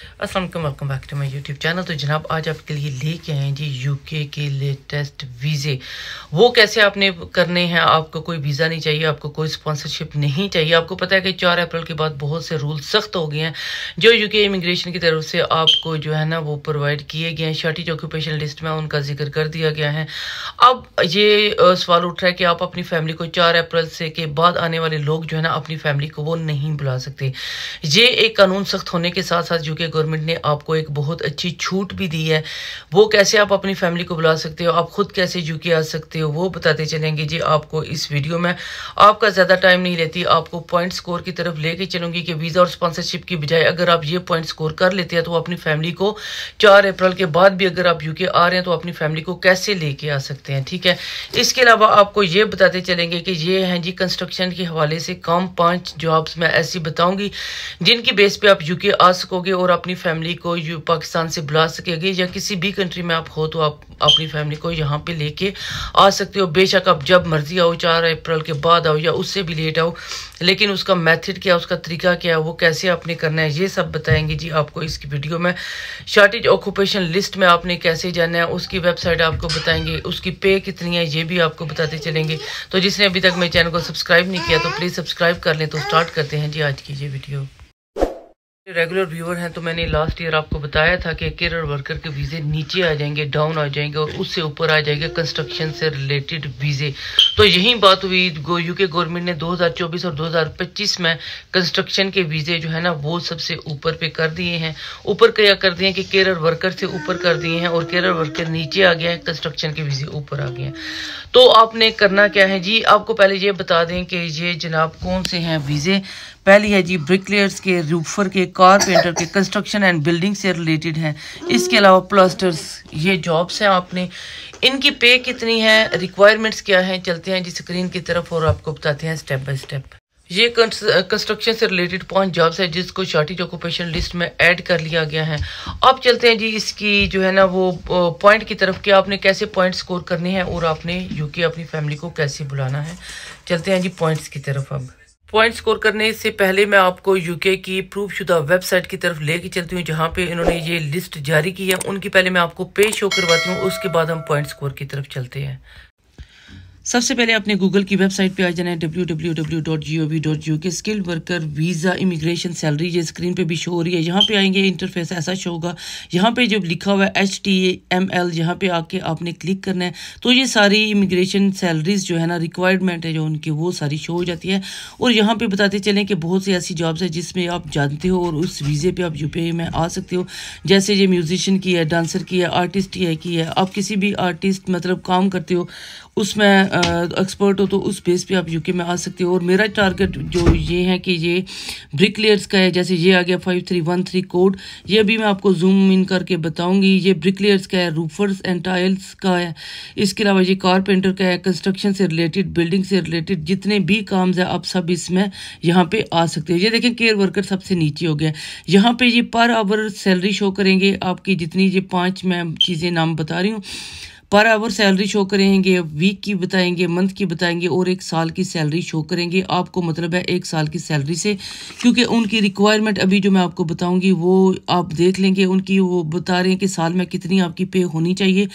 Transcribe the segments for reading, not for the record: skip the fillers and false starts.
अस्सलाम वालेकुम, welcome back to my YouTube channel. तो जनाब आज आपके लिए लेके आए हैं जी यूके के लेटेस्ट वीज़े। वो कैसे आपने करने हैं। आपको कोई वीज़ा नहीं चाहिए, आपको कोई स्पॉन्सरशिप नहीं चाहिए। आपको पता है कि 4 अप्रैल के बाद बहुत से रूल सख्त हो गए हैं जो यूके इमिग्रेशन की तरफ से आपको जो है ना वो प्रोवाइड किए गए हैं। शॉर्टेज ऑक्यूपेशन लिस्ट में उनका जिक्र कर दिया गया है। अब ये सवाल उठ रहा है कि आप अपनी फैमिली को 4 अप्रैल से के बाद आने वाले लोग जो है ना अपनी फैमिली को वो नहीं बुला सकते। ये एक कानून सख्त होने के साथ साथ यूके गवर्नमेंट ने आपको एक बहुत अच्छी छूट भी दी है। वो कैसे आप अपनी फैमिली को बुला सकते हो, आप खुद कैसे यूके आ सकते हो, वो बताते चलेंगे जी आपको इस वीडियो में। आपका ज़्यादा टाइम नहीं लेती, आपको पॉइंट स्कोर की तरफ लेके चलूंगी कि वीज़ा और स्पॉन्सरशिप की बजाय अगर आप ये पॉइंट स्कोर कर लेते हैं तो अपनी फैमिली को 4 अप्रैल के बाद भी अगर आप यूके आ रहे हैं तो अपनी फैमिली को कैसे लेके आ सकते हैं। ठीक है, इसके अलावा आपको ये बताते चलेंगे कि ये हैं जी कंस्ट्रक्शन के हवाले से काम 5 जॉब्स मैं ऐसी बताऊंगी जिनकी बेस पे आप यूके आ सकोगे और अपनी फैमिली को पाकिस्तान से बुला सकेंगे, या किसी भी कंट्री में आप हो तो आप अपनी फैमिली को यहाँ पे लेके आ सकते हो। बेशक आप जब मर्जी आओ, 4 अप्रैल के बाद आओ या उससे भी लेट आओ, लेकिन उसका मेथड क्या, उसका तरीका क्या है, वो कैसे आपने करना है, ये सब बताएंगे जी आपको इसकी वीडियो में। शॉर्टेज ऑक्यूपेशन लिस्ट में आपने कैसे जाना है, उसकी वेबसाइट आपको बताएंगे, उसकी पे कितनी है ये भी आपको बताते चलेंगे। तो जिसने अभी तक मेरे चैनल को सब्सक्राइब नहीं किया तो प्लीज़ सब्सक्राइब कर लें। तो स्टार्ट करते हैं जी आज की ये वीडियो। रेगुलर व्यूअर हैं तो मैंने लास्ट ईयर आपको बताया था कि केयर वर्कर के वीज़े नीचे आ जाएंगे, डाउन आ जाएंगे और उससे ऊपर आ जाएंगे कंस्ट्रक्शन से रिलेटेड वीज़े। तो यही बात हुई, यूके गवर्नमेंट ने 2024 और 2025 में कंस्ट्रक्शन के वीज़े जो है ना वो सबसे ऊपर पे कर दिए हैं। ऊपर क्या कर दिए हैं कि केयर वर्कर से ऊपर कर दिए हैं और केयर वर्कर नीचे आ गया है, कंस्ट्रक्शन के वीज़े ऊपर आ गए हैं। तो आपने करना क्या है जी, आपको पहले ये बता दें कि ये जनाब कौन से हैं वीज़े। पहली है जी ब्रिकलेयर्स के, रूफर के, कारपेंटर के, कंस्ट्रक्शन एंड बिल्डिंग से रिलेटेड हैं। इसके अलावा प्लास्टर्स, ये जॉब्स हैं। आपने इनकी पे कितनी है, रिक्वायरमेंट्स क्या हैं, चलते हैं जी स्क्रीन की तरफ और आपको बताते हैं स्टेप बाय स्टेप। ये कंस्ट्रक्शन से रिलेटेड 5 जॉब्स है जिसको शॉर्टेज ऑक्यूपेशन लिस्ट में ऐड कर लिया गया है। अब चलते हैं जी इसकी जो है ना वो पॉइंट की तरफ कि आपने कैसे पॉइंट स्कोर करने हैं और आपने यूके अपनी फैमिली को कैसे बुलाना है। चलते हैं जी पॉइंट्स की तरफ। अब पॉइंट स्कोर करने से पहले मैं आपको यूके की प्रूफ शुदा वेबसाइट की तरफ लेके चलती हूँ जहाँ पे इन्होंने ये लिस्ट जारी की है। उनकी पहले मैं आपको पेज शो करवाती हूँ, उसके बाद हम पॉइंट स्कोर की तरफ चलते हैं। सबसे पहले अपने गूगल की वेबसाइट पे आ जाना है www.gov.uk। Skilled worker visa immigration salary, ये स्क्रीन पे भी शो हो रही है। यहाँ पे आएंगे इंटरफेस ऐसा शो होगा। यहाँ पे जब लिखा हुआ है HTML, यहाँ पे आके आपने क्लिक करना है तो ये सारी इमिग्रेशन सैलरीज जो है ना रिक्वायरमेंट है जो उनकी वो सारी शो हो जाती है। और यहाँ पे बताते चलें कि बहुत सी ऐसी जॉब्स है जिसमें आप जानते हो और उस वीज़े पे आप यूके में आ सकते हो। जैसे ये म्यूजिशियन की है, डांसर की है, आर्टिस्ट की है। आप किसी भी आर्टिस्ट मतलब काम करते हो उसमें एक्सपर्ट हो तो उस बेस पे आप यूके में आ सकते हो। और मेरा टारगेट जो ये है कि ये ब्रिकलेयर्स का है। जैसे ये आ गया 5313 कोड, ये भी मैं आपको जूम इन करके बताऊंगी। ये ब्रिकलेयर्स का है, रूफर्स एंड टाइल्स का है। इसके अलावा ये कारपेंटर का है, कंस्ट्रक्शन से रिलेटेड, बिल्डिंग से रिलेटेड जितने भी काम है आप सब इसमें यहाँ पे आ सकते हो। ये देखें केयर वर्कर सबसे नीचे हो गया। यहाँ पे ये पर आवर सैलरी शो करेंगे आपकी, जितनी ये 5 मैं चीज़ें नाम बता रही हूँ। पर आवर सैलरी शो करेंगे, वीक की बताएंगे, मंथ की बताएंगे और 1 साल की सैलरी शो करेंगे। आपको मतलब है 1 साल की सैलरी से, क्योंकि उनकी रिक्वायरमेंट अभी जो मैं आपको बताऊंगी वो आप देख लेंगे। उनकी वो बता रहे हैं कि साल में कितनी आपकी पे होनी चाहिए,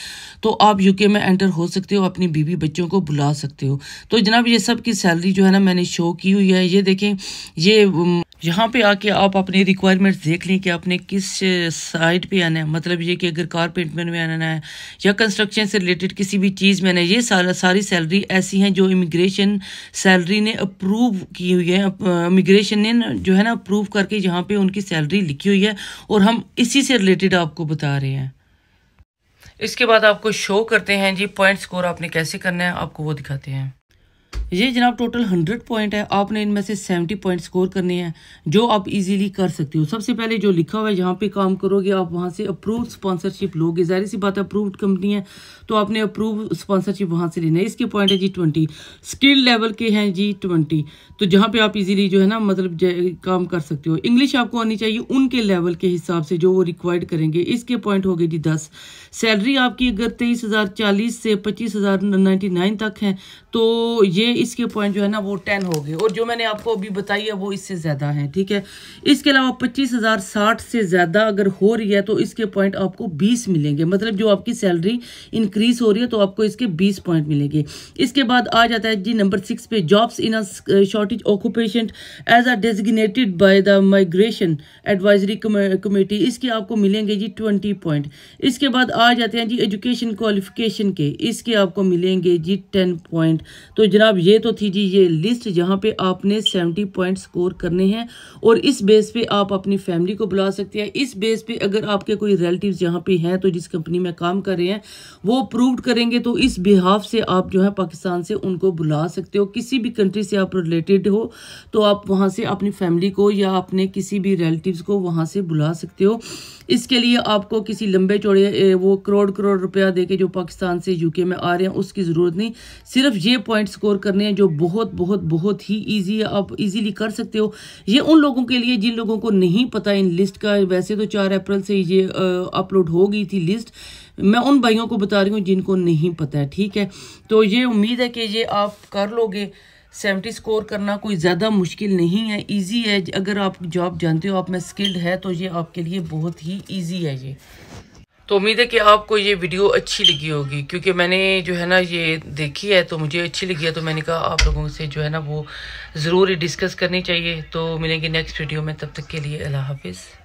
तो आप यूके में एंटर हो सकते हो, अपनी बीवी बच्चों को बुला सकते हो। तो जनाब ये सब की सैलरी जो है ना मैंने शो की हुई है। ये देखें, ये यहाँ पे आके आप अपनी रिक्वायरमेंट्स देख लें कि आपने किस साइड पे आना है। मतलब ये कि अगर कारपेंटर में आना है या कंस्ट्रक्शन से रिलेटेड किसी भी चीज़ में आना है। ये सारी सैलरी ऐसी हैं जो इमिग्रेशन सैलरी ने अप्रूव की हुई है। इमिग्रेशन ने जो है ना अप्रूव करके यहाँ पे उनकी सैलरी लिखी हुई है और हम इसी से रिलेटेड आपको बता रहे हैं। इसके बाद आपको शो करते हैं जी पॉइंट स्कोर आपने कैसे करना है, आपको वो दिखाते हैं। ये जनाब टोटल 100 पॉइंट है। आपने इनमें से 70 पॉइंट स्कोर करने हैं जो आप इजीली कर सकते हो। सबसे पहले जो लिखा हुआ है यहाँ पे काम करोगे आप वहाँ से अप्रूव्ड स्पॉन्सरशिप लोगे। जाहिर सी बात है अप्रूव्ड कंपनी है तो आपने अप्रूव स्पॉन्सरशिप वहाँ से लेना है। इसके पॉइंट है जी 20, स्किल लेवल के हैं जी 20। तो जहाँ पे आप इजीली जो है ना मतलब काम कर सकते हो। इंग्लिश आपको आनी चाहिए उनके लेवल के हिसाब से जो वो रिक्वायर्ड करेंगे। इसके पॉइंट हो गए जी 10। सैलरी आपकी अगर 23,040 से 25,099 तक है तो ये इसके पॉइंट जो है ना वो 10 हो गए, और जो मैंने आपको अभी बताई है वो इससे ज़्यादा है, ठीक है। इसके अलावा 25,060 से ज़्यादा अगर हो रही है तो इसके पॉइंट आपको 20 मिलेंगे, मतलब जो आपकी सैलरी इंक्रीज हो रही है तो आपको इसके 20 पॉइंट मिलेंगे। इसके बाद आ जाता है जी नंबर 6 पे, jobs in a shortage occupation as a designated by the migration advisory committee, इसके आपको मिलेंगे जी 20 पॉइंट। इसके बाद आ जाते हैं जी एजुकेशन क्वालिफिकेशन के, इसके आपको मिलेंगे जी 10 पॉइंट। तो जनाब ये तो थी जी ये लिस्ट जहाँ पे आपने 70 पॉइंट स्कोर करने हैं, और इस बेस पे आप अपनी फैमिली को बुला सकते हैं। इस बेस पे अगर आपके कोई रिलेटिव्स यहाँ पे हैं तो जिस कंपनी में काम कर रहे हैं वो अप्रूव्ड करेंगे तो इस बिहाफ से आप जो है पाकिस्तान से उनको बुला सकते हो। किसी भी कंट्री से आप रिलेटेड हो तो आप वहाँ से अपनी फैमिली को या अपने किसी भी रिलेटिव्स को वहाँ से बुला सकते हो। इसके लिए आपको किसी लंबे चौड़े वो करोड़ रुपया देके जो पाकिस्तान से यूके में आ रहे हैं उसकी ज़रूरत नहीं, सिर्फ ये पॉइंट स्कोर करने हैं जो बहुत ही ईजी है, आप इजीली कर सकते हो। ये उन लोगों के लिए जिन लोगों को नहीं पता इन लिस्ट का, वैसे तो 4 अप्रैल से ये अपलोड हो गई थी लिस्ट, मैं उन भाइयों को बता रही हूँ जिनको नहीं पता है, ठीक है। तो ये उम्मीद है कि ये आप कर लोगे। 70 स्कोर करना कोई ज़्यादा मुश्किल नहीं है, इजी है। अगर आप जॉब जानते हो, आप में स्किल्ड है तो ये आपके लिए बहुत ही इजी है ये। तो उम्मीद है कि आपको ये वीडियो अच्छी लगी होगी, क्योंकि मैंने जो है ना ये देखी है तो मुझे अच्छी लगी है, तो मैंने कहा आप लोगों से जो है ना वो ज़रूर डिस्कस करनी चाहिए। तो मिलेंगे नेक्स्ट वीडियो में, तब तक के लिए अल्लाह हाफिज़।